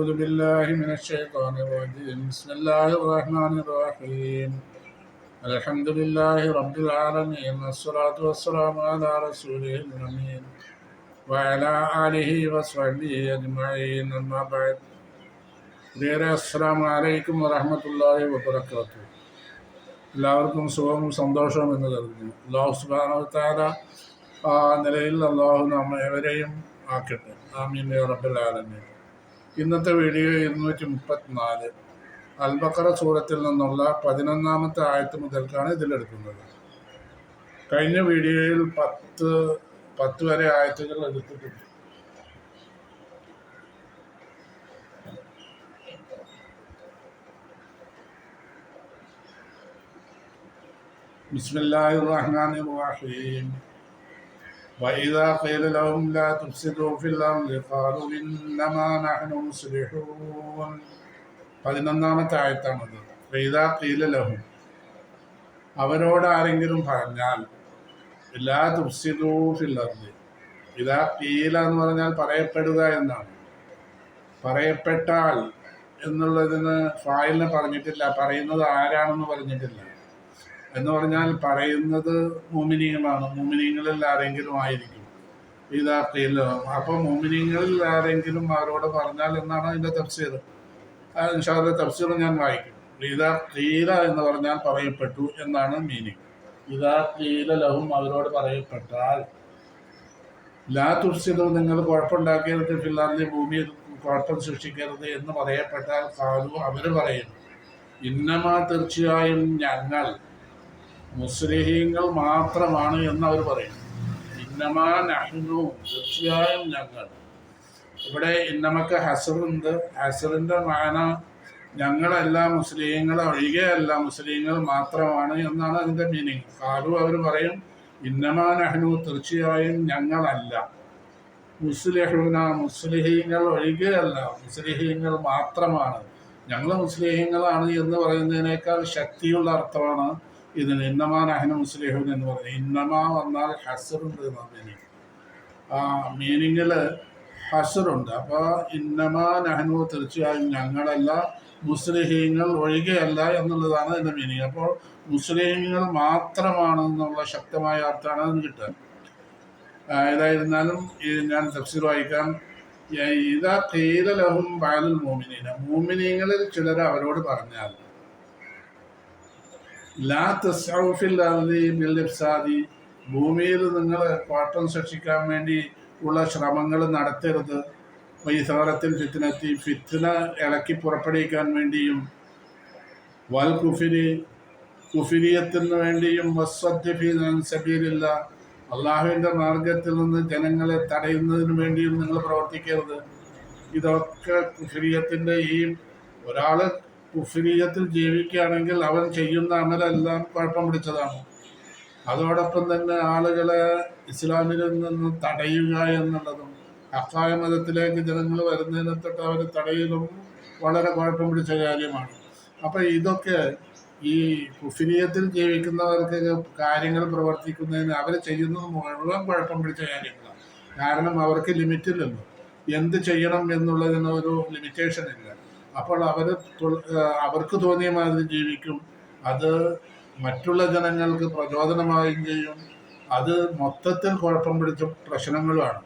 أعوذ بالله من الشيطان الرجيم بسم الله الرحمن الرحيم الحمد لله رب العالمين والصلاة والسلام على رسوله الأمين وعلى آله وصحبه أجمعين أما بعد അസ്സലാമു അലൈക്കും വറഹ്മത്തുള്ളാഹി വബറകാതുഹു. എല്ലാവർക്കും സുഖവും സന്തോഷവും എന്ന് കരുതുന്നു. അല്ലാഹു സുബ്ഹാനഹു വ തആല ആ നിലയിൽ അല്ലാഹു നമ്മെ ഏവരെയും ആക്കട്ടെ. ആമീൻ യാ റബ്ബൽ ആലമീൻ. ഇന്നത്തെ വീഡിയോ 234 അൽ-ബഖറ സൂറത്തിൽ നിന്നുള്ള 11-ാമത്തെ ആയത്ത് മുതൽക്കാണ് ഇതിലെടുക്കുന്നത്. കഴിഞ്ഞ വീഡിയോയിൽ 10 വരെ ആയത്തുകൾ എടുത്തിട്ടുണ്ട്. ബിസ്മില്ലാഹിർ റഹ്മാനിർ റഹീം. وإذا قيل لهم لا تفسدوا في الأرض قالوا إنما نحن مصلحون. 11-ാമത്തെ ആയത്താണത്. وإذا قيل لهم, അവരോട് ആരെങ്കിലും പറഞ്ഞാൽ, ലാ തുഫ്സിദൂ ഫിൽ അർദ്. ഇദാ ഖീല എന്ന് പറഞ്ഞാൽ പറയപ്പെടുക എന്നാണ്. പറയപ്പെട്ടാൽ എന്നുള്ളതിന് ഫായിലിനെ പറഞ്ഞിട്ടില്ല, പറയുന്നത് ആരാണെന്ന് പറഞ്ഞിട്ടില്ല. എന്ന് പറഞ്ഞാൽ പറയുന്നത് മുഅ്മിനീങ്ങളാണ്, മുഅ്മിനീങ്ങളിൽ ആരെങ്കിലും ആയിരിക്കും. ഇദാ ഖീല, അപ്പോൾ മുഅ്മിനീങ്ങളിൽ ആരെങ്കിലും അവരോട് പറഞ്ഞാൽ എന്നാണ് അതിൻ്റെ തഫ്സീർ. ഇൻഷാ അല്ലാഹ് തഫ്സീർ ഞാൻ വായിക്കും. ഇദാ ഖീല എന്ന് പറഞ്ഞാൽ പറയപ്പെട്ടു എന്നാണ് മീനിങ്. ഇദാ ഖീല ലഹും, അവരോട് പറയപ്പെട്ടാൽ, ലാ തുഫ്സിദൂ, നിങ്ങൾ കുഴപ്പമുണ്ടാക്കരുത്, ഫിൽ അർദി, ഭൂമിയിൽ കുഴപ്പം സൃഷ്ടിക്കരുത് എന്ന് പറയപ്പെട്ടാൽ, ഖാലു, അവർ പറയും, ഇന്നമാ, തീർച്ചയായും ഞങ്ങൾ മുസ്ലിഹീങ്ങൾ മാത്രമാണ് എന്ന് അവർ പറയും. ഇന്നമാ നഹ്നു, തീർച്ചയായും ഞങ്ങൾ. ഇവിടെ ഇന്നമക്ക് ഹസറുണ്ട്. ഹസറിന്റെ മാന ഞങ്ങളല്ല മുസ്ലിങ്ങൾ ഒഴികെയല്ല, മുസ്ലിങ്ങൾ മാത്രമാണ് എന്നാണ് അതിന്റെ മീനിങ്. ഖാലു, അവർ പറയും, ഇന്നമാ നഹ്നു, തീർച്ചയായും ഞങ്ങളല്ല, മുസ്ലിഹൂന, മുസ്ലിഹീങ്ങൾ ഒഴികെയല്ല, മുസ്ലിഹീങ്ങൾ മാത്രമാണ്, ഞങ്ങൾ മുസ്ലിഹീങ്ങളാണ് എന്ന് പറയുന്നതിനേക്കാൾ ശക്തിയുള്ള അർത്ഥമാണ് ഇതിന്. ഇന്നമാ നഹ്നു മുസ്ലിഹൂൻ എന്ന് പറയുന്നത്. ഇന്നമാ വന്നാൽ ഹസറുണ്ട് എന്നാണ് മീനിങ്. ആ മീനിങ്ങിൽ ഹസറുണ്ട്. അപ്പോൾ ഇന്നമാ നഹ്നു, തീർച്ചയായും ഞങ്ങളല്ല, മുസ്ലിഹീങ്ങൾ ഒഴികെയല്ല എന്നുള്ളതാണ് അതിൻ്റെ മീനിങ്. അപ്പോൾ മുസ്ലിഹീങ്ങൾ മാത്രമാണെന്നുള്ള ശക്തമായ അർത്ഥമാണ് അതിന് കിട്ടുക. ഏതായിരുന്നാലും ഞാൻ തഫ്സീർ വായിക്കാം. ഇദാ ഖീല ലഹും ബഅദുൽ മുഅ്മിനീന, മുഅ്മിനീങ്ങളിൽ ചിലർ അവരോട് പറഞ്ഞാൽ, ലാ തസ്ഔ ഫിൽ അർദി ബിൽ ഇഫ്സാദി, ഭൂമിയിൽ നിങ്ങൾ കുഴപ്പം സൃഷ്ടിക്കാൻ വേണ്ടി ഉള്ള ശ്രമങ്ങൾ നടത്തരുത്. വൈസാറത്തിൽ ഫിത്നത്തി, ഫിത്ന ഇളക്കി പുറപ്പെടുവിക്കാൻ വേണ്ടിയും, വൽ കുഫിരി, കുഫിരിയത്തിന് വേണ്ടിയും, വസ്വദ്ദി ഫീ സബീലില്ലാ, അള്ളാഹുവിൻ്റെ മാർഗത്തിൽ നിന്ന് ജനങ്ങളെ തടയുന്നതിന് വേണ്ടിയും നിങ്ങൾ പ്രവർത്തിക്കരുത്. ഇതൊക്കെ കുഫിരിയത്തിൻ്റെ, ഈ ഒരാൾ കുഫിരിയത്തിൽ ജീവിക്കുകയാണെങ്കിൽ അവൻ ചെയ്യുന്ന അമലെല്ലാം കുഴപ്പം പിടിച്ചതാണ്. അതോടൊപ്പം തന്നെ ആളുകളെ ഇസ്ലാമിൽ നിന്ന് തടയുക എന്നുള്ളതും, ഹഖായ മതത്തിലേക്ക് ജനങ്ങൾ വരുന്നതിനെ തൊട്ട് അവർ തടയലും വളരെ കുഴപ്പം പിടിച്ച കാര്യമാണ്. അപ്പം ഇതൊക്കെ ഈ കുഫിരിയത്തിൽ ജീവിക്കുന്നവർക്ക് കാര്യങ്ങൾ പ്രവർത്തിക്കുന്നതിന് അവർ ചെയ്യുന്നത് മുഴുവൻ കുഴപ്പം പിടിച്ച കാര്യങ്ങളാണ്. കാരണം അവർക്ക് ലിമിറ്റില്ലല്ലോ, എന്ത് ചെയ്യണം എന്നുള്ളതിന് ഒരു ലിമിറ്റേഷൻ ഇല്ല. അപ്പോൾ അവർക്ക് തോന്നിയ മാതിരി ജീവിക്കും. അത് മറ്റുള്ള ജനങ്ങൾക്ക് പ്രചോദനമാവുകയും ചെയ്യും. അത് മൊത്തത്തിൽ കുഴപ്പം പിടിച്ച പ്രശ്നങ്ങളുമാണ്.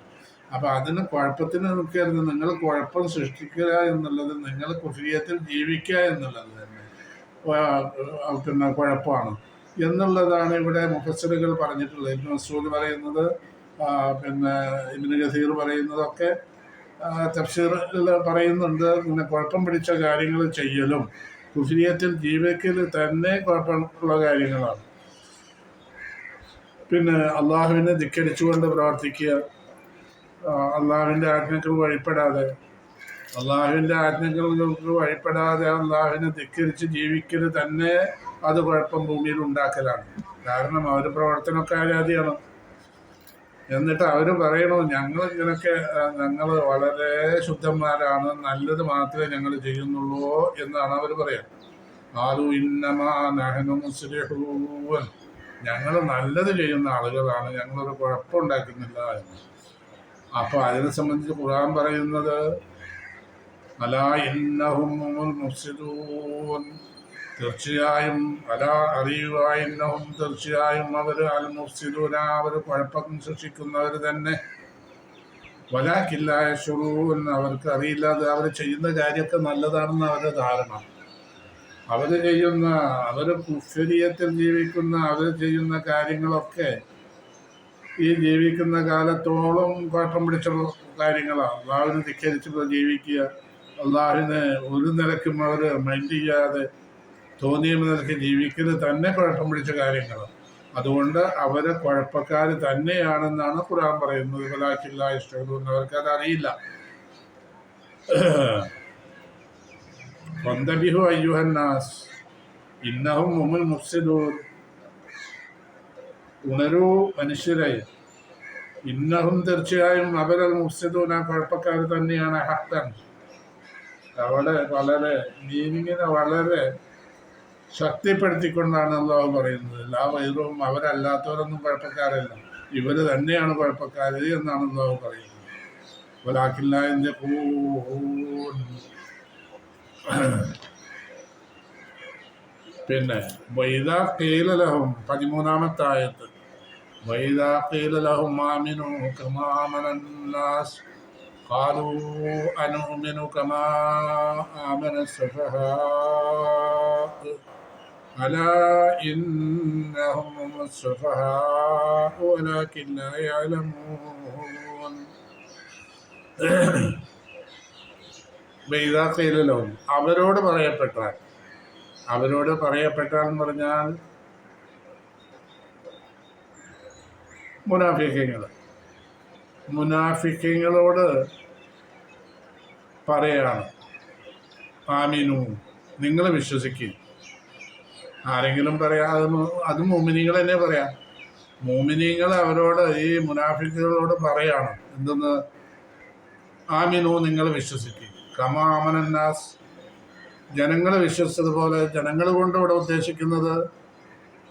അപ്പം അതിന് കുഴപ്പത്തിന് നിൽക്കരുത്. നിങ്ങൾ കുഴപ്പം സൃഷ്ടിക്കുക എന്നുള്ളത്, നിങ്ങൾ കുഫിരിയത്തിൽ ജീവിക്കുക എന്നുള്ളത് തന്നെ പിന്നെ കുഴപ്പമാണ് എന്നുള്ളതാണ് ഇവിടെ മുഫസ്സിറുകൾ പറഞ്ഞിട്ടുള്ളത്. ഇബ്നു മസ്ഊദ് പറയുന്നത്, പിന്നെ ഇബ്നു കസീർ പറയുന്നതൊക്കെ തഫ്സീറിൽ പറയുന്നുണ്ട്. ഇങ്ങനെ കുഴപ്പം പിടിച്ച കാര്യങ്ങൾ ചെയ്യലും കുഫിരിയത്തിൽ ജീവിക്കൽ തന്നെ കുഴപ്പമുള്ള കാര്യങ്ങളാണ്. പിന്നെ അള്ളാഹുവിനെ ധിക്കരിച്ചുകൊണ്ട് പ്രവർത്തിക്കുക, അള്ളാഹുവിൻ്റെ ആജ്ഞകൾ വഴിപ്പെടാതെ, ആജ്ഞകൾക്ക് വഴിപ്പെടാതെ അള്ളാഹുവിനെ ധിക്കരിച്ച് ജീവിക്കൽ തന്നെ അത് കുഴപ്പം ഭൂമിയിൽ ഉണ്ടാക്കലാണ്. കാരണം അവർ പ്രവർത്തനമൊക്കെ ആരാധിയാണ്. എന്നിട്ട് അവർ പറയണു, ഞങ്ങൾ വളരെ ശുദ്ധന്മാരാണ്, നല്ലത് മാത്രമേ ഞങ്ങൾ ചെയ്യുന്നുള്ളൂ എന്നാണ് അവർ പറയാം. ആലു ഇന്നമാ നഹ്നു മുസ്ലിഹൂൻ, ഞങ്ങൾ നല്ലത് ചെയ്യുന്ന ആളുകളാണ്, ഞങ്ങളൊരു കുഴപ്പമുണ്ടാക്കുന്നില്ല എന്ന്. അപ്പോൾ അതിനെ സംബന്ധിച്ച് ഖുർആൻ പറയുന്നത്, അലാ ഇന്നഹും ഹുമുൽ മുഫ്സിദൂൻ, തീർച്ചയായും അലാ അറിയുക, ഇന്നഹും തീർച്ചയായും അവർ അൽ മുഫ്സിദൂന, അവർ കുഴപ്പം സൃഷ്ടിക്കുന്നവർ തന്നെ. വലാകിൻ ലാ യശ്ഉറൂൻ, അവർക്ക് അറിയില്ല അവർ ചെയ്യുന്ന കാര്യമൊക്കെ നല്ലതാണെന്ന് അവരുടെ ധാരണ. അവർ കുഫരിയത്തിൽ ജീവിക്കുന്ന, അവർ ചെയ്യുന്ന കാര്യങ്ങളൊക്കെ ഈ ജീവിക്കുന്ന കാലത്തോളം കുഴപ്പം പിടിച്ച കാര്യങ്ങളാണ്. അള്ളാഹുവിനെ ധിക്കരിച്ച് ജീവിക്കുക, അള്ളാഹുവിനെ ഒരു നിലക്കും അവർ മൈൻഡ് ചെയ്യാതെ തോന്നിയ നിലയ്ക്ക് ജീവിക്കുന്നത് തന്നെ കുഴപ്പം പിടിച്ച കാര്യങ്ങളാണ്. അതുകൊണ്ട് അവരെ കുഴപ്പക്കാർ തന്നെയാണെന്നാണ് ഖുർആൻ പറയുന്നത്. വലാകിൻ ലാ യശ്ഉറൂൻ, അവർക്കത് അറിയില്ല. ഫന്തബിഹു അയ്യുഹന്നാസ് ഇന്നഹും ഹുമുൽ മുഫ്സിദൂൻ, ഉണരൂ മനുഷ്യരെ, ഇന്നഹും തീർച്ചയായും അവരൽ മുഫ്സിദൂന, കുഴപ്പക്കാർ തന്നെയാണ്. ഹഖൻ, അവിടെ വളരെ മീനിങ്ങിനെ വളരെ ശക്തിപ്പെടുത്തിക്കൊണ്ടാണ് അള്ളാഹു പറയുന്നത്. എല്ലാ വൈറവും അവരല്ലാത്തവരൊന്നും കുഴപ്പക്കാരല്ല, ഇവർ തന്നെയാണ് കുഴപ്പക്കാർ എന്നാണ് അള്ളാഹു പറയുന്നത്. വലാകിൻ ലാ യന്തഖൂൻ. പിന്നെ വൈദാ ഖീല ലഹും, 13-ാമത്തെ ആയത്ത്, വൈദാ ഖീല ലഹും ആമിനൂ കമാ ആമനന്നാസ് ഖാലൂ അനുഅ്മിനു കമാ ആമന സുഫഹാ അലാ ഇന്നഹും ഹുമുസ് സുഫഹാ വലാകിൻ ലാ യഅലമൂൻ. വൈദാ ഖീല ലഹും, അവരോട് പറയപ്പെട്ടാൽ എന്ന് പറഞ്ഞാൽ മുനാഫിക്കീങ്ങളോട് പറയാണ്, ആമിനു, നിങ്ങൾ വിശ്വസിക്കുക. ആരെങ്കിലും പറയാം, അത് മുഅ്മിനീങ്ങൾ തന്നെ പറയാം. മുഅ്മിനീങ്ങൾ അവരോട്, ഈ മുനാഫിക്കുകളോട് പറയാണ് എന്തെന്ന്, ആമിനു, നിങ്ങൾ വിശ്വസിക്കുക. കമാ ആമനന്നാസ്, ജനങ്ങൾ വിശ്വസിച്ചതുപോലെ. ജനങ്ങൾ കൊണ്ട് ഇവിടെ ഉദ്ദേശിക്കുന്നത്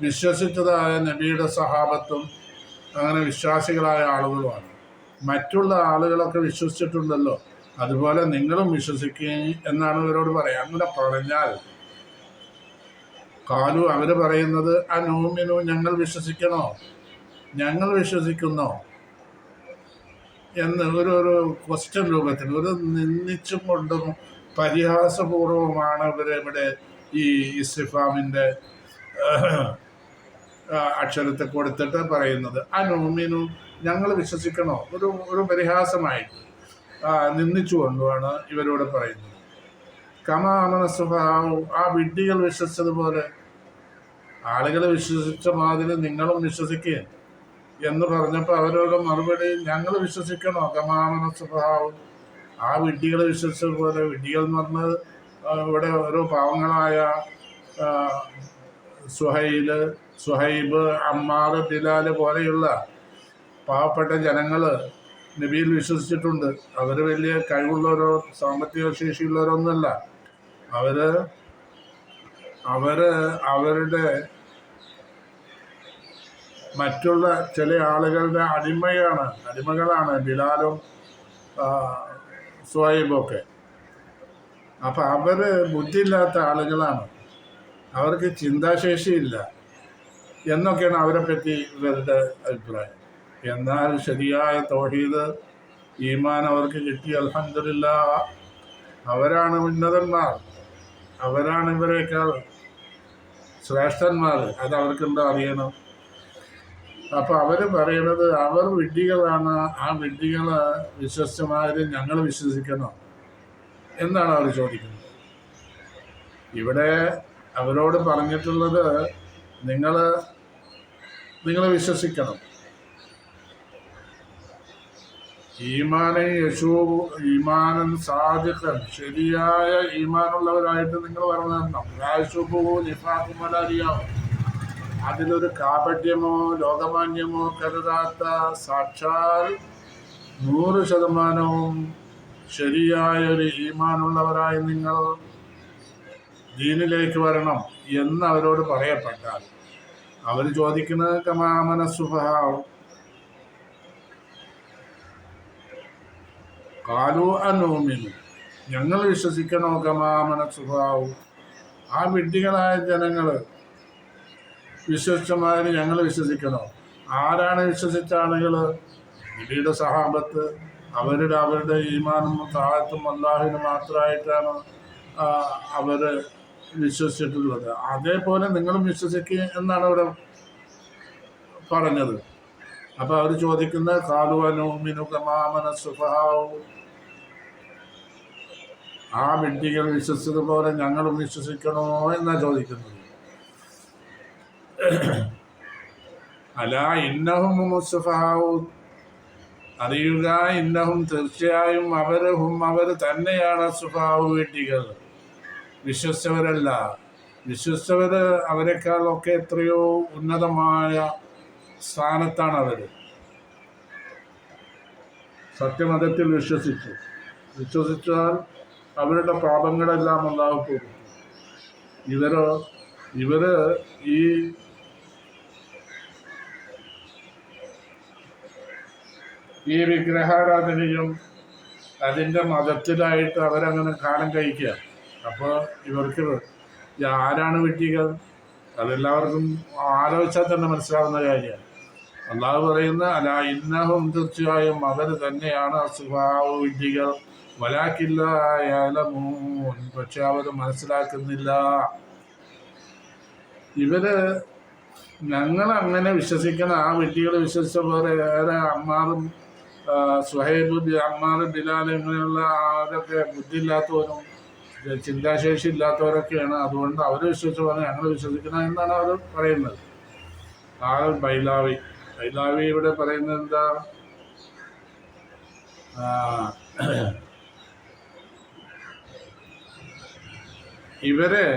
വിശ്വസിച്ചതായ നബിയുടെ സഹാബത്തും അങ്ങനെ വിശ്വാസികളായ ആളുകളുമാണ്. മറ്റുള്ള ആളുകളൊക്കെ വിശ്വസിച്ചിട്ടുണ്ടല്ലോ, അതുപോലെ നിങ്ങളും വിശ്വസിക്കുക എന്നാണ് ഇവരോട് പറയാം. അങ്ങനെ പറഞ്ഞാൽ ഖാലു, അവർ പറയുന്നത്, അനുഅ്മിനു, ഞങ്ങൾ വിശ്വസിക്കുന്നോ എന്ന് ഒരു ക്വസ്റ്റ്യൻ രൂപത്തിൽ, ഒരു നിന്ദിച്ചും കൊണ്ടും പരിഹാസപൂർവമാണ് ഇവിടെ ഈ ഇസ്തിഫാമിൻ്റെ അക്ഷരത്തെ കൊടുത്തിട്ട് പറയുന്നത്. അനുഅ്മിനു, ഞങ്ങൾ വിശ്വസിക്കണോ, ഒരു പരിഹാസമായിട്ട് നിന്ദിച്ചുകൊണ്ടുമാണ് ഇവരോട് പറയുന്നത്. കമാ ആമന സുഫഹാഉ, ആ വിഡ്ഢികൾ വിശ്വസിച്ചതുപോലെ, ആളുകൾ വിശ്വസിച്ച മാതിരി നിങ്ങളും വിശ്വസിക്കുക എന്ന് പറഞ്ഞപ്പോൾ അവരോട് മറുപടി, ഞങ്ങൾ വിശ്വസിക്കണോ, കമാ ആമന സുഫഹാഉ, ആ വിഡ്ഢികൾ വിശ്വസിച്ചതുപോലെ. വിഡ്ഢികൾ എന്ന് പറഞ്ഞത് ഇവിടെ ഓരോ പാവങ്ങളായ സുഹൈബ്, അമ്മാർ, ബിലാൽ പോലെയുള്ള പാവപ്പെട്ട ജനങ്ങൾ നബിയിൽ വിശ്വസിച്ചിട്ടുണ്ട്. അവർ വലിയ കഴിവുള്ളവരോ സാമ്പത്തിക ശേഷിയുള്ളവരൊന്നുമല്ല. അവരുടെ മറ്റുള്ള ചില ആളുകളുടെ അടിമകളാണ് ബിലാലും സുഹൈബൊക്കെ. അപ്പം അവർ ബുദ്ധിയില്ലാത്ത ആളുകളാണ്, അവർക്ക് ചിന്താശേഷിയില്ല എന്നൊക്കെയാണ് അവരെ പറ്റി ഇവരുടെ അഭിപ്രായം. എന്നാൽ ശരിയായ തൗഹീദ്, ഈമാൻ അവർക്ക് കിട്ടി, അൽഹംദുലില്ലാഹ്. അവരാണ് ഉന്നതന്മാർ, അവരാണ് ഇവരെക്കാൾ ശ്രേഷ്ഠന്മാർ. അത് അവർക്കെന്താ അറിയണം. അപ്പം അവർ പറയണത്, അവർ വിഡ്ഢികളാണ്, ആ വിഡ്ഢികളെ വിശ്വസിച്ചമാര് ഞങ്ങൾ വിശ്വസിക്കണോ എന്നാണ് അവർ ചോദിക്കുന്നത്. ഇവിടെ അവരോട് പറഞ്ഞിട്ടുള്ളത്, നിങ്ങൾ വിശ്വസിക്കണം. ഈമാനൻ സാദിഖൻ, ശരിയായ ഈമാനുള്ളവരായിട്ട് നിങ്ങൾ പറഞ്ഞു. അതിലൊരു കാപട്യമോ ലോകമാന്യമോ കരുതാത്ത സാക്ഷാൽ 100% ശരിയായ ഒരു ഈമാനുള്ളവരായി നിങ്ങൾ ദീനിലേക്ക് വരണം എന്ന് അവരോട് പറയപ്പെട്ടാൽ അവർ ചോദിക്കുന്നത്, കമാ ആമന സുഫഹാഉ ഖാലൂ അനുഅ്മിനു, ഞങ്ങൾ വിശ്വസിക്കണോ കമാമന സ്വഭാവവും. ആ വിഡ്ഢികളായ ജനങ്ങൾ വിശ്വസിച്ചമാതിരി ഞങ്ങൾ വിശ്വസിക്കണോ? ആരാണ് വിശ്വസിച്ച ആളുകൾ? നബിയുടെ സഹാബത്ത്. അവരുടെ ഈമാനും താഴത്തും അല്ലാഹുവിന് മാത്രമായിട്ടാണ് അവർ വിശ്വസിച്ചിട്ടുള്ളത്. അതേപോലെ നിങ്ങളും വിശ്വസിക്കുക എന്നാണ് ഇവിടെ പറഞ്ഞത്. അപ്പോൾ അവർ ചോദിക്കുന്ന കാലുവനുമിനു കമാമന സുഫഹാവും, ആ വിഡ്ഢികൾ വിശ്വസിച്ചതുപോലെ ഞങ്ങളും വിശ്വസിക്കണോ എന്നാണ് ചോദിക്കുന്നത്. അല ഇന്നഹും മുസ്തഫാവും, അറിയുക, ഇന്നഹും തീർച്ചയായും അവർ തന്നെയാണ് സുഫാവു വിഡ്ഢികൾ, വിശ്വസിച്ചവരല്ല. വിശ്വസിച്ചവർ അവരെക്കാളൊക്കെ എത്രയോ ഉന്നതമായ സ്ഥാനത്താണ് അവർ. സത്യമതത്തിൽ വിശ്വസിച്ചാൽ അവരുടെ പാപങ്ങളെല്ലാം അല്ലാഹു പോകും. ഇവര് ഈ വിഗ്രഹാരാധനയും അതിൻ്റെ മതത്തിലായിട്ട് അവരങ്ങനെ കാലം കഴിക്കുക. അപ്പോൾ ഇവർക്ക് ആരാണ് വിഡ്ഢികൾ? അതെല്ലാവർക്കും ആലോചിച്ചാൽ തന്നെ മനസ്സിലാവുന്ന കാര്യമാണ്. അള്ളാഹു പറയുന്ന അല ഇന്നഹും, തീർച്ചയായും അവർ തന്നെയാണ് അസുഭാവ വിഡ്ഢികൾ, വലാക്കില്ല യഅലമൂൻ, പക്ഷെ അവർ മനസ്സിലാക്കുന്നില്ല. ഞങ്ങൾ അങ്ങനെ വിശ്വസിക്കുന്ന ആ വിഡ്ഢികൾ വിശ്വസിച്ച പോലെ വേറെ അമ്മാറും സുഹൈബ്, അമ്മാർ, ബിലാൽ ഇങ്ങനെയുള്ള അവരൊക്കെ ബുദ്ധിയില്ലാത്തവരും ചിന്താശേഷി ഇല്ലാത്തവരൊക്കെയാണ്. അതുകൊണ്ട് അവർ വിശ്വസിച്ച പോലെ ഞങ്ങൾ വിശ്വസിക്കണം എന്നാണ് അവർ പറയുന്നത്. ആ ബൈലാവി ഇവിടെ പറയുന്നത് എന്താ? ഇവരെ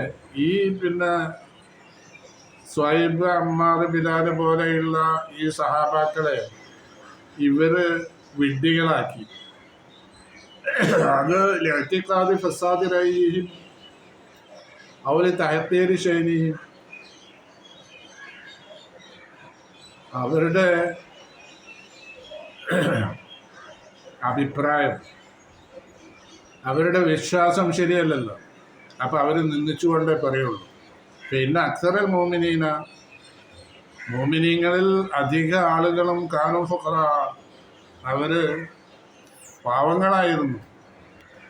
ഈ സ്വൈബ്, അമ്മാർ, ബിലാൽ പോലെയുള്ള ഈ സഹാബാക്കളെ ഇവര് വിഡ്ഢികളാക്കി. അത് ലഅ്തിഖാദി ഫസാദി റഅയിഹിം അവര് തഹ്തീരി ശൈനിഹിം, അവരുടെ അഭിപ്രായം, അവരുടെ വിശ്വാസം ശരിയല്ലല്ലോ. അപ്പം അവർ നിന്ദിച്ചുകൊണ്ടേ പറയുള്ളൂ. പിന്നെ അക്സറൽ മോമിനീങ്ങളിൽ അധിക ആളുകളും കാനും ഫുഖറ, അവർ പാവങ്ങളായിരുന്നു,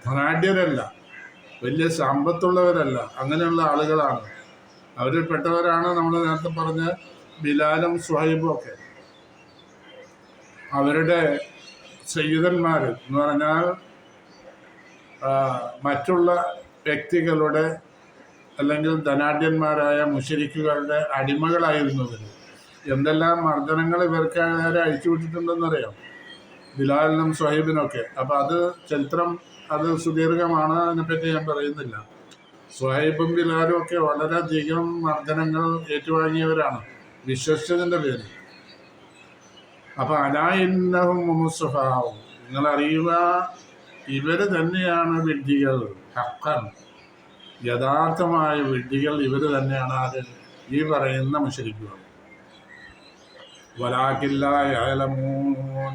ധനാഢ്യരല്ല, വലിയ സമ്പത്തുള്ളവരല്ല, അങ്ങനെയുള്ള ആളുകളാണ്. അവരിൽ പെട്ടവരാണ് നമ്മൾ നേരത്തെ പറഞ്ഞ ബിലാലും സുഹൈബും ഒക്കെ. അവരുടെ സയ്യിദന്മാർ എന്ന് പറഞ്ഞാൽ മറ്റുള്ള വ്യക്തികളുടെ അല്ലെങ്കിൽ ധനാഢ്യന്മാരായ മുശ്രിക്കുകളുടെ അടിമകളായിരുന്നവർ. എന്തെല്ലാം മർദ്ദനങ്ങൾ ഇവർക്കാരെ അഴിച്ചുവിട്ടിട്ടുണ്ടെന്നറിയാം, ബിലാലിനും സുഹൈബിനൊക്കെ. അപ്പം അത് ചരിത്രം, അത് സുദീർഘമാണ്, അതിനെപ്പറ്റി ഞാൻ പറയുന്നില്ല. സുഹൈബും ബിലാലും ഒക്കെ വളരെയധികം മർദ്ദനങ്ങൾ ഏറ്റുവാങ്ങിയവരാണ് വിശ്വസിച്ചതിൻ്റെ പേരിൽ. അപ്പം അലായിന്നഹും മുസ്തഫാവും, നിങ്ങളറിയുക, ഇവർ തന്നെയാണ് വിഡ്ഢികൾ. ഹഖൻ, യഥാർത്ഥമായ വിഡ്ഢികൾ ഇവർ തന്നെയാണ്. അത് ഈ പറയുന്ന മുശ്രിക്കുകൾ. വലാകില്ല യഅലമൂൻ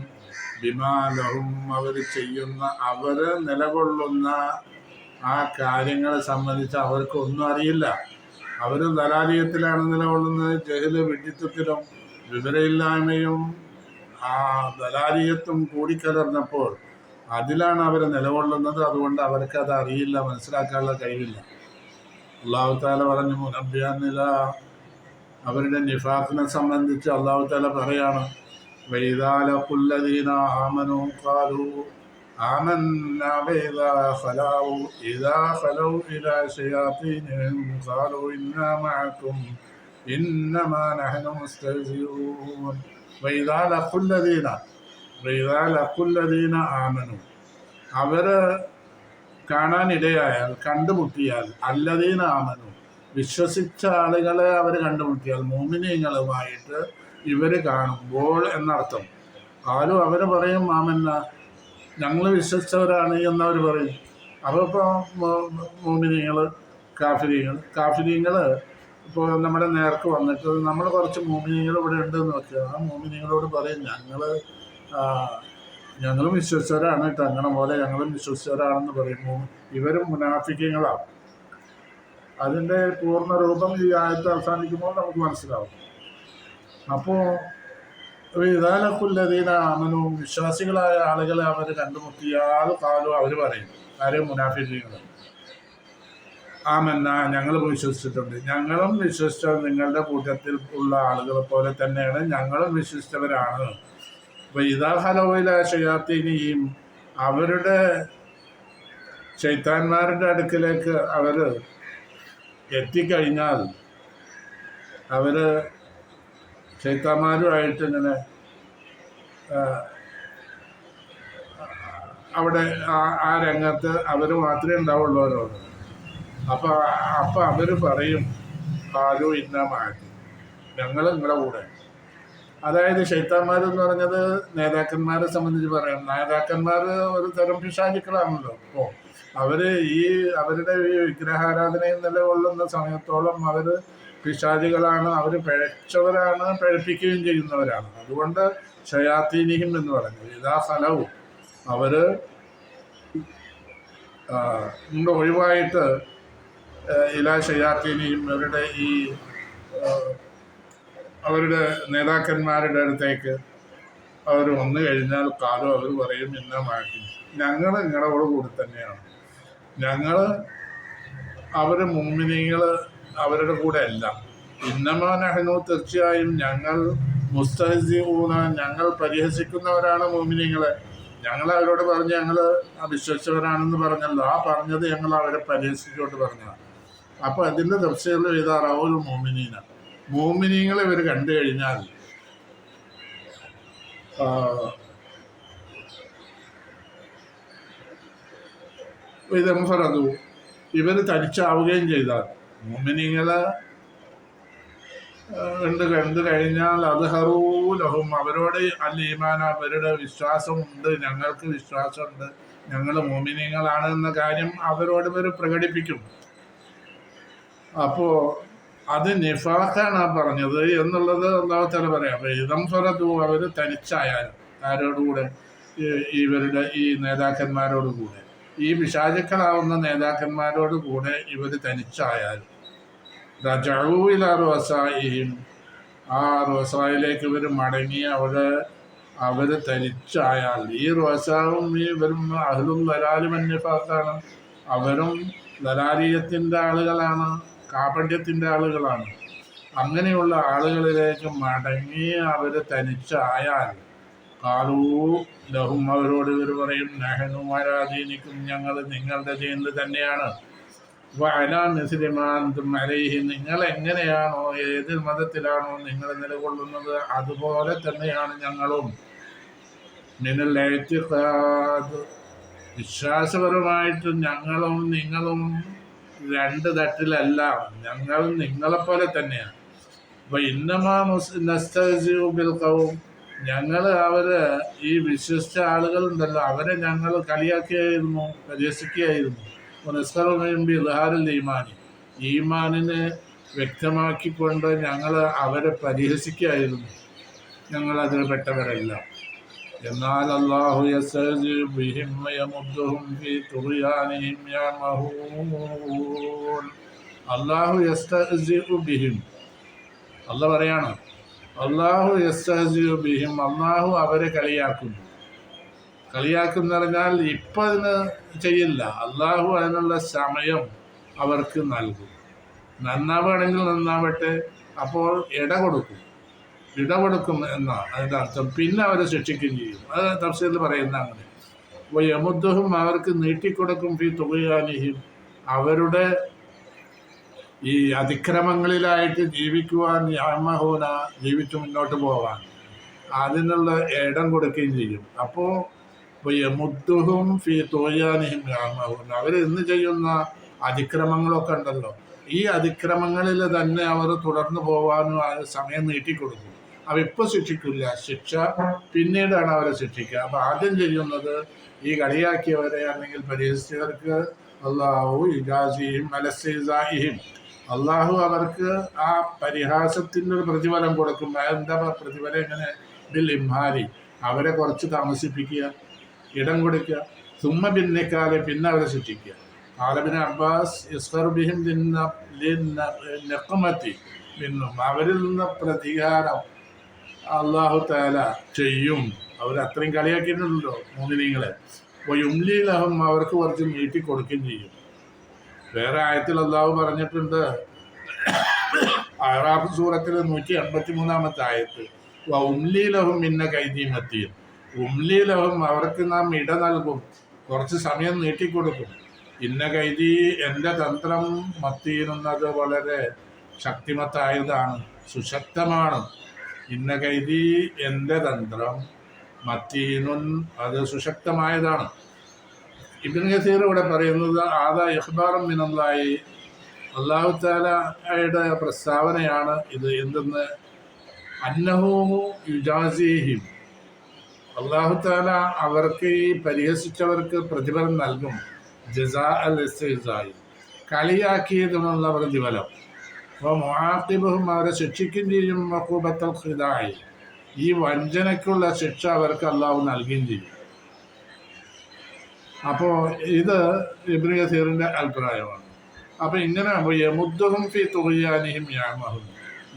ബിമാ ലഹും, അവർ ചെയ്യുന്ന, അവർ നിലകൊള്ളുന്ന ആ കാര്യങ്ങളെ സംബന്ധിച്ച് അവർക്കൊന്നും അറിയില്ല. അവർ ദലാലിയത്തിലാണ് നിലകൊള്ളുന്നത്. ജഹല്, വിഡ്ഢിത്വത്തിലും വിവരമില്ലായ്മയും ആ ദലാലിയത്തും കൂടിക്കലർന്നപ്പോൾ അതിലാണ് അവർ നിലകൊള്ളുന്നത്. അതുകൊണ്ട് അവർക്കത് അറിയില്ല, മനസ്സിലാക്കാനുള്ള കഴിവില്ല. അല്ലാഹു തആല പറഞ്ഞു മുനബ്ബിയനില, അവരുടെ നിഫാഖിനെ സംബന്ധിച്ച് അല്ലാഹു തആല പറയാണ്, വഇദാ ലഖുല്ലദീന ആമനൂ ഖാലൂ ആമന്നാ ഇദാ ഖലൗ ഇലാ ശയാതീനിഹിം ഖാലൂ ഇന്നാ മഅകും ഇന്നമാ നഹ്നു മുസ്തഹ്സിഊൻ. വഇദാ ലഖുല്ലദീന ആമനൂ, അവർ കാണാനിടയായാൽ, കണ്ടുമുട്ടിയാൽ, അല്ലദീന ആമനു, വിശ്വസിച്ച ആളുകളെ അവർ കണ്ടുമുട്ടിയാൽ, മുഅ്മിനീങ്ങളുമായിട്ട് ഇവർ കാണുമ്പോൾ എന്നർത്ഥം. ആരും അവർ പറയും ആമന്ന, ഞങ്ങൾ വിശ്വസിച്ചവരാണ് എന്നവർ പറയും. അപ്പോൾ ഇപ്പോൾ മുഅ്മിനീങ്ങൾ, കാഫിരീങ്ങൾ ഇപ്പോൾ നമ്മുടെ നേർക്ക് വന്നിട്ട് നമ്മൾ കുറച്ച് മുഅ്മിനീങ്ങൾ ഇവിടെ ഉണ്ടെന്ന് വെക്കുക. ആ മുഅ്മിനീങ്ങളോട് പറയും, ഞങ്ങൾ ഞങ്ങളും വിശ്വസ്തരാണ് കേട്ടോ, അങ്ങനെ പോലെ ഞങ്ങളും വിശ്വസ്തരാണെന്ന് പറയുമ്പോൾ ഇവരും മുനാഫിക്കങ്ങളാണ്. അതിൻ്റെ പൂർണ്ണ രൂപം ഈ ആയത്ത് അവസാനിക്കുമ്പോൾ നമുക്ക് മനസ്സിലാവും. അപ്പോൾ വിധാനക്കുല്ലതീന അമനും വിശ്വാസികളായ ആളുകളെ അവർ കണ്ടുമുട്ടിയാൽ കാലു അവർ പറയും, ആരെയും മുനാഫിക്കങ്ങൾ, ആമന്ന ഞങ്ങൾ വിശ്വസിച്ചിട്ടുണ്ട്, ഞങ്ങളും വിശ്വസിച്ച നിങ്ങളുടെ കൂട്ടത്തിൽ ഉള്ള ആളുകളെ പോലെ തന്നെയാണ് ഞങ്ങളും വിശ്വസിച്ചവരാണ്. അപ്പോൾ ഇതാ ഹലോയില ഷയാത്തീനിയും അവരുടെ ശൈത്താന്മാരുടെ അടുക്കിലേക്ക് അവർ എത്തിക്കഴിഞ്ഞാൽ അവർ ശൈത്താന്മാരുമായിട്ട് ഇങ്ങനെ അവിടെ ആ രംഗത്ത് അവർ മാത്രമേ ഉണ്ടാവുള്ളൂ അവരോട്. അപ്പം അവർ പറയും കാലു ഇന്ന മാറ്റി ഞങ്ങൾ നിങ്ങളുടെ കൂടെ. അതായത് ശൈത്താന്മാരെന്ന് പറഞ്ഞത് നേതാക്കന്മാരെ സംബന്ധിച്ച് പറയാം. നേതാക്കന്മാർ ഒരു തരം പിശാചുക്കളാണല്ലോ. അപ്പോൾ അവർ അവരുടെ ഈ വിഗ്രഹാരാധനയിൽ നിലകൊള്ളുന്ന സമയത്തോളം അവർ പിശാചുകളാണ്, അവർ പിഴച്ചവരാണ്, പഴപ്പിക്കുകയും ചെയ്യുന്നവരാണ്. അതുകൊണ്ട് ഷയാത്തീനിഹിം എന്ന് പറഞ്ഞു. ഇതാ ഫലവും അവർ ഒഴിവായിട്ട് ഇലാ ഷയാത്തീനിഹിം അവരുടെ നേതാക്കന്മാരുടെ അടുത്തേക്ക് അവർ വന്നു കഴിഞ്ഞാൽ കാലം അവർ പറയും ഇന്ന മാറ്റി ഞങ്ങൾ നിങ്ങളോട് കൂടി തന്നെയാണ്. ഞങ്ങൾ അവർ മുഅ്മിനീങ്ങൾ അവരുടെ കൂടെ അല്ല. ഇന്നമാ നഹ്നു തീർച്ചയായും ഞങ്ങൾ മുസ്തഹ്സിഊന ഞങ്ങൾ പരിഹസിക്കുന്നവരാണ് മുഅ്മിനീങ്ങളെ. ഞങ്ങൾ അവരോട് പറഞ്ഞ് ഞങ്ങൾ വിശ്വസിച്ചവരാണെന്ന് പറഞ്ഞല്ലോ, ആ പറഞ്ഞത് ഞങ്ങൾ അവരെ പരിഹസിച്ചുകൊണ്ട് പറഞ്ഞതാണ്. അപ്പോൾ അതിൻ്റെ തഫ്സീറിൽ എഴുതാറാവുൽ മുഅ്മിനീന മുഅ്മിനീങ്ങളെ ഇവർ കണ്ടു കഴിഞ്ഞാൽ ഇതംഫറതു ഇവർ തനിച്ചാവുകയും ചെയ്താൽ മുഅ്മിനീങ്ങളെ കണ്ടു കഴിഞ്ഞാൽ അദ്ഹറൂലഹും അവരോട് അൽ ഈമാൻ അവരുടെ വിശ്വാസമുണ്ട്, ഞങ്ങൾക്ക് വിശ്വാസമുണ്ട്, ഞങ്ങൾ മുഅ്മിനീങ്ങളാണ് എന്ന കാര്യം അവരോട് ഇവർ പ്രകടിപ്പിക്കും. അപ്പോൾ അത് നിഫാഖാണ് പറഞ്ഞത് എന്നുള്ളത് അല്ലാഹു തആല പറയാം. അപ്പോൾ ഇദംഫറതു അവർ തനിച്ചായാലും ആരോടുകൂടെ ഇവരുടെ ഈ നേതാക്കന്മാരോട് കൂടെ, ഈ പിശാചുക്കളാവുന്ന നേതാക്കന്മാരോട് കൂടെ ഇവർ തനിച്ചായാലും റജഊ ഇലാ റുഅസാഇഹിം ആ റുഅസായിലേക്ക് ഇവർ മടങ്ങി അവർ തനിച്ചായാൽ, ഈ റുഅസാവും ഈ ഇവരും അഹ്ലുൽ ദലാലി വൻ നിഫാഖാണ്, അവരും ദലാലിയത്തിൻ്റെ ആളുകളാണ്, കാപണ്യത്തിൻ്റെ ആളുകളാണ്. അങ്ങനെയുള്ള ആളുകളിലേക്ക് മടങ്ങി അവർ തനിച്ചായാൽ കാലൂ ലഹും അവരോട് ഇവർ പറയും നഹ്നു അലാ ദീനിക്കും ഞങ്ങൾ നിങ്ങളുടെ ദീനിൽ തന്നെയാണ്, വഅലാ മിസ്ലി മാ അൻതും അലൈഹി നിങ്ങൾ എങ്ങനെയാണോ ഏത് മതത്തിലാണോ നിങ്ങൾ നിലകൊള്ളുന്നത് അതുപോലെ തന്നെയാണ് ഞങ്ങളും. മിനൽ ഇഅ്തിഖാദ് വിശ്വാസപരമായിട്ട് ഞങ്ങളും നിങ്ങളും രണ്ട് തട്ടിലല്ല, ഞങ്ങൾ നിങ്ങളെപ്പോലെ തന്നെയാണ്. അപ്പോൾ ഇന്നമാ നസ്തഹ്സിഉ ബിൽ ഖൗം ഞങ്ങൾ ഈ വിശ്വസിച്ച ആളുകളുണ്ടല്ലോ അവരെ ഞങ്ങൾ കളിയാക്കിയായിരുന്നു, പരിഹസിക്കുകയായിരുന്നു. നസ്ഖറുമിൻ ബിഇദ്ഹാറിൽ ഈമാനി ഈമാനിനെ വ്യക്തമാക്കിക്കൊണ്ട് ഞങ്ങൾ അവരെ പരിഹസിക്കുകയായിരുന്നു, ഞങ്ങൾ അതിൽ പെട്ടവരല്ല. എന്നാൽ അല്ലാഹു യസ്തഹ്സിഉ ബിഹിം വയമുദ്ദുഹും ഫീ തുഗ്യാനിഹിം യഅമഹൂൻ അല്ലാഹു യസ്തഹ്സിഉ ബിഹിം അല്ലാഹു പറയാണ്, അല്ലാഹു യസ്തഹ്സിഉ ബിഹിം അല്ലാഹു അവരെ കളിയാക്കുന്നു. കളിയാക്കുന്ന പറഞ്ഞാൽ ഇപ്പം അതിന് ചെയ്യില്ല, അല്ലാഹു അതിനുള്ള സമയം അവർക്ക് നൽകും. നന്നാവുകയാണെങ്കിൽ നന്നാവട്ടെ, അപ്പോൾ ഇട കൊടുക്കും എന്നാണ് അതിൻ്റെ അർത്ഥം. പിന്നെ അവരെ ശിക്ഷിക്കുകയും ചെയ്യും. അത് തഫ്സീറിൽ പറയുന്ന അങ്ങനെ. യമുദ്ദുഹും അവർക്ക് നീട്ടിക്കൊടുക്കും ഫീ തുഗ്യാനിഹിം അവരുടെ ഈ അതിക്രമങ്ങളിലായിട്ട് ജീവിക്കുവാൻ, യഅമഹൂന ജീവിച്ചു മുന്നോട്ട് പോവാൻ അതിനുള്ള ഇടം കൊടുക്കുകയും ചെയ്യും. അപ്പോൾ യമുദ്ദുഹും ഫീ തുഗ്യാനിഹിം യഅമഹൂന അവർ ഇന്ന് ചെയ്യുന്ന അതിക്രമങ്ങളൊക്കെ ഉണ്ടല്ലോ, ഈ അതിക്രമങ്ങളിൽ തന്നെ അവർ തുടർന്ന് പോകാനും സമയം നീട്ടിക്കൊടുക്കും. ഇപ്പോൾ ശിക്ഷിക്കില്ല, ശിക്ഷ പിന്നീടാണ് അവരെ ശിക്ഷിക്കുക. അപ്പോൾ ആദ്യം ചെയ്യുന്നത് ഈ കളിയാക്കിയവരെ അല്ലെങ്കിൽ പരിഹസിച്ചവർക്ക് അല്ലാഹു ഇജാസിഹിം അലസ്തിസാഇഹിം അള്ളാഹു അവർക്ക് ആ പരിഹാസത്തിൻ്റെ ഒരു പ്രതിഫലം കൊടുക്കും. എന്താ പ്രതിഫലം? എങ്ങനെ? ബിൽ ഇംഹാരി അവരെ കുറച്ച് താമസിപ്പിക്കുക, ഇടം കൊടുക്കുക. സുമ്മ ഭിന്നിക്കാതെ പിന്നെ അവരെ ശിക്ഷിക്കുക. ആലബിന് അബ്ബാസ് ഇസ്ഹർബിഹിം നെക്കമത്തി മിന്നും, അവരിൽ നിന്ന് പ്രതികാരം അള്ളാഹു തആല ചെയ്യും. അവർ അത്രയും കളിയാക്കിയിട്ടുണ്ടല്ലോ മോമിനീങ്ങളെ. യുംലീലഹും, അവർക്ക് കുറച്ച് നീട്ടി കൊടുക്കുകയും ചെയ്യും. വേറെ ആയത്തിൽ അള്ളാഹു പറഞ്ഞിട്ടുണ്ട്, അറാഫ് സൂറത്തിൽ 183-ാമത്തെ ആയത്ത്, ഉംലീലഹും ഇന്ന കൈദീമത്തിയും, ഉംലീലഹും അവർക്ക് നാം ഇട നൽകും, കുറച്ച് സമയം നീട്ടിക്കൊടുക്കും. ഇന്ന കൈദി, എൻ്റെ തന്ത്രം, മത്തീനുന്നത് വളരെ ശക്തിമത്തായതാണ്, സുശക്തമാണ്. ഇന്ന കൈദി, എൻ്റെ തന്ത്രം, മത്തീനുൻ, അത് സുശക്തമായതാണ്. ഇബ്നു കസീർ ഇവിടെ പറയുന്നത് ആദാ ഇഖ്ബാറും മിനല്ലാഹി, അല്ലാഹു തആലയുടെ പ്രസ്താവനയാണ് ഇത്. എന്തെന്ന്? അന്നഹു യുജാസിഹിം, അല്ലാഹു തആല അവർക്ക്, ഈ പരിഹസിച്ചവർക്ക് പ്രതിഫലം നൽകും. ജസാ അൽ ഇസ്തിഹ്സാഇ, കളിയാക്കിയതിനുള്ള പ്രതിഫലം. മുആഖിബുഹും, അവരെ ശിക്ഷിക്കുകയും ചെയ്യും. ഉഖൂബത്തൽ ഖിദാഇ, ഈ വഞ്ചനയ്ക്കുള്ള ശിക്ഷ അവർക്ക് അള്ളാഹു നൽകുകയും ചെയ്യും. അപ്പോൾ ഇത് ഇബ്നു കസീറിൻ്റെ അഭിപ്രായമാണ്. അപ്പോൾ ഇങ്ങനെ യമുദ്ദുഹും ഫി തുഗ്യാനിഹിം യഅമഹും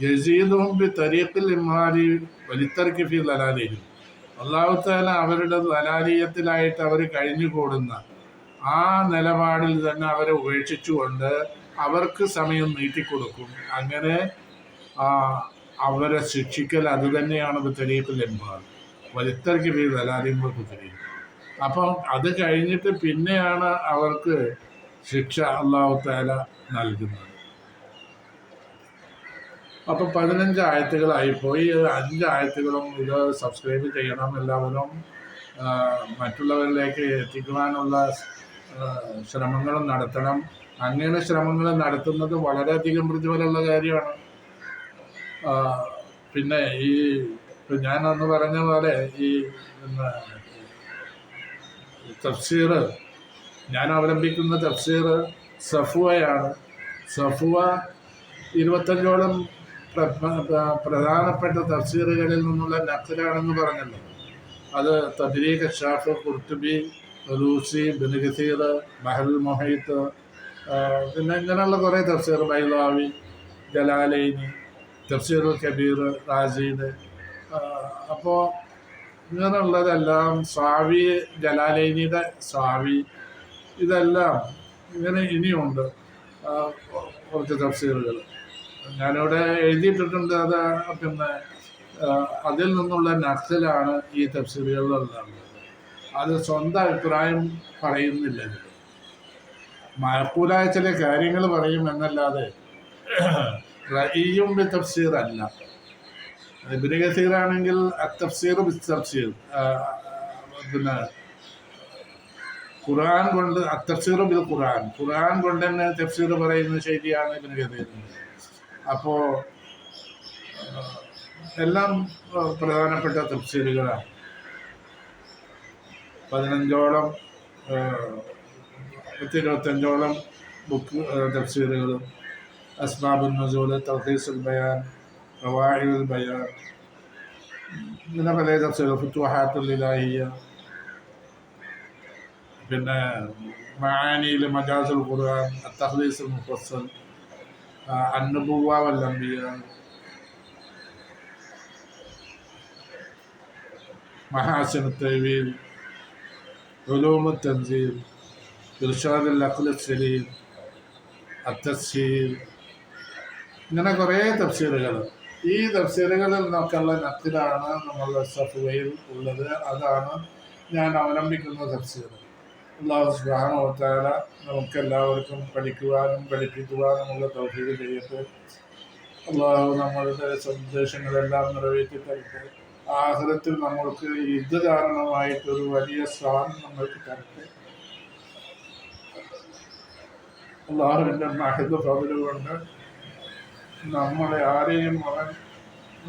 യസീദുഹും ബി തരീഖിൽ ഇംഹാരി വലിത്തർക്കി ഫി ദലാലിഹിം, അല്ലാഹു തആല അവരുടെ ദലാലിയത്തിലായിട്ട് അവർ കഴിഞ്ഞുകൂടുന്ന ആ നിലപാടിൽ തന്നെ അവരെ ഉപേക്ഷിച്ചുകൊണ്ട് അവർക്ക് സമയം നീട്ടിക്കൊടുക്കും. അങ്ങനെ അവരെ ശിക്ഷിക്കൽ അത് തന്നെയാണ് തരീഖിൽ ഇംഹാർ വലിത്തർക്കി ഫി ദലാലിഹിം കുതരീം. അപ്പം അത് കഴിഞ്ഞിട്ട് പിന്നെയാണ് അവർക്ക് ശിക്ഷ അല്ലാഹു തആല നൽകുന്നത്. അപ്പം 15 ആയത്തുകളായിപ്പോയി. 5 ആയത്തുകളും ഇത് സബ്സ്ക്രൈബ് ചെയ്യണം എല്ലാവരും. മറ്റുള്ളവരിലേക്ക് എത്തിക്കുവാനുള്ള ശ്രമങ്ങളും നടത്തണം. അങ്ങനെ ശ്രമങ്ങൾ നടത്തുന്നത് വളരെയധികം പ്രതിഫലമുള്ള കാര്യമാണ്. പിന്നെ ഈ ഞാൻ അന്ന് പറഞ്ഞ പോലെ ഈ തഫ്സീർ, ഞാൻ അവലംബിക്കുന്ന തഫ്സീർ സഫുവയാണ്. സഫുവ 25ഓളം പ്രധാനപ്പെട്ട തഫ്സീറുകളിൽ നിന്നുള്ള നഖലാണെന്ന് പറഞ്ഞല്ലോ. അത് തബ്രീഖ്, ഷാഫ്, ഖുർത്തുബി, റൂസി, ഇബ്നു കസീർ, ബഹറുൽ മുഹീത്ത്, പിന്നെ ഇങ്ങനെയുള്ള കുറേ തഫ്സീർ, ബൈളാവി, ജലാലൈനി, തഫ്സീറുൽ കബീർ, റാസിയുടെ. അപ്പോൾ ഇങ്ങനെയുള്ളതെല്ലാം സ്വാവി, ജലാലൈനിയുടെ സ്വാവി, ഇതെല്ലാം ഇങ്ങനെ ഇനിയുണ്ട് കുറച്ച് തഫ്സീറുകൾ ഞാനിവിടെ എഴുതിയിട്ടിട്ടുണ്ട്. അത് പിന്നെ അതിൽ നിന്നുള്ള നഖലാണ് ഈ തഫ്സീറുകളിലുള്ളത്. അത് സ്വന്തം അഭിപ്രായം പറയുന്നില്ല. മഅഖൂലായ ചില കാര്യങ്ങൾ പറയും എന്നല്ലാതെ റഈയും ബി തഫ്സീർ അല്ല. ഇബ്നു കസീർ ആണെങ്കിൽ തഫ്സീർ ബി തഫ്സീർ, പിന്നെ ഖുർആൻ കൊണ്ട് തഫ്സീർ ബിൽ ഖുർആൻ, ഖുർആൻ കൊണ്ട് തന്നെ തഫ്സീർ പറയുന്ന ശൈലിയാണ് ഇബ്നു കസീറിന്. അപ്പോൾ എല്ലാം പ്രധാനപ്പെട്ട തഫ്സീറുകളാണ്. 15ഓളം 25ഓളം ബുക്ക് തഫ്സീറുകളും, അസ്ബാബുൻ നുസൂൽ, തൽഖീസുൽ ബയാൻ, റവാഇഉൽ ബയാൻ, ഇങ്ങനെ പല തഫ്സീറുകൾ, ഫുതുഹാത്തുൽ ഇലാഹിയ്യ, പിന്നെ മആനിയിൽ മജാസുൽ ഖുർആൻ, അത്തഖ്ലീസുൽ മുഫസ്സൽ, അന്നുബുവ്വ വൽ അംബിയ, മഹാസിനുത് തഅ്വീൽ, ഉലൂമുത് തൻസീൽ, ഇർശാദുൽ അഖ്ലുസ് സലീം, അത്തസ്ഹീൽ, ഇങ്ങനെ കുറേ തഫ്സീറുകൾ. ഈ തഫ്സീറുകളിൽ നിന്നൊക്കെയുള്ള നഖലാണ് നമ്മളുടെ സഫുവയിൽ ഉള്ളത്. അതാണ് ഞാൻ അവലംബിക്കുന്ന തഫ്സീർ. അല്ലാഹു സുബ്ഹാനഹു വ തആല നമുക്കെല്ലാവർക്കും പഠിക്കുവാനും പഠിപ്പിക്കുവാനുമുള്ള തൗഫീഖ് ചെയ്യട്ടെ. അല്ലാഹു നമ്മളുടെ സന്ദേശങ്ങളെല്ലാം നിറവേറ്റി തരട്ടെ. ആഖിറത്തിൽ നമ്മൾക്ക് ഇത് കാരണമായിട്ടൊരു വലിയ സ്ഥാനം നമ്മൾക്ക് തരട്ടെ. അല്ലാഹുവിൻ്റെ മഹദ് ഫദ്ല് കൊണ്ട് നമ്മളെ ആരെയും അവൻ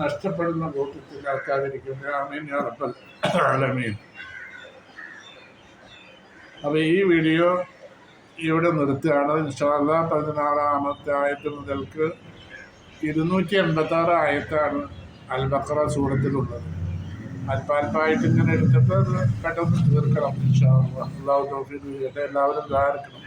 നഷ്ടപ്പെടുന്ന കൂട്ടത്തിലാക്കാതിരിക്കുന്നത്. ആമീൻ യാ റബ്ബൽ ആലമീൻ. അപ്പോൾ ഈ വീഡിയോ ഇവിടെ നിർത്തുകയാണ്. ഇൻഷാ അല്ലാഹ് 16ാമത്തെ ആയത്ത് മുതൽക്ക് 286 ആയത്താണ് അൽ ബഖറ സൂറത്തിലുള്ളത്. അല്പാൽപ്പായിട്ട് ഇങ്ങനെ എടുത്തിട്ട് അത് പെട്ടെന്ന് തീർക്കണം. ഇൻഷാ അല്ലാഹ്. അള്ളാഹു തൗഫീഖ് ചെയ്യട്ടെ. എല്ലാവരും ദ്വാ രക്കണം.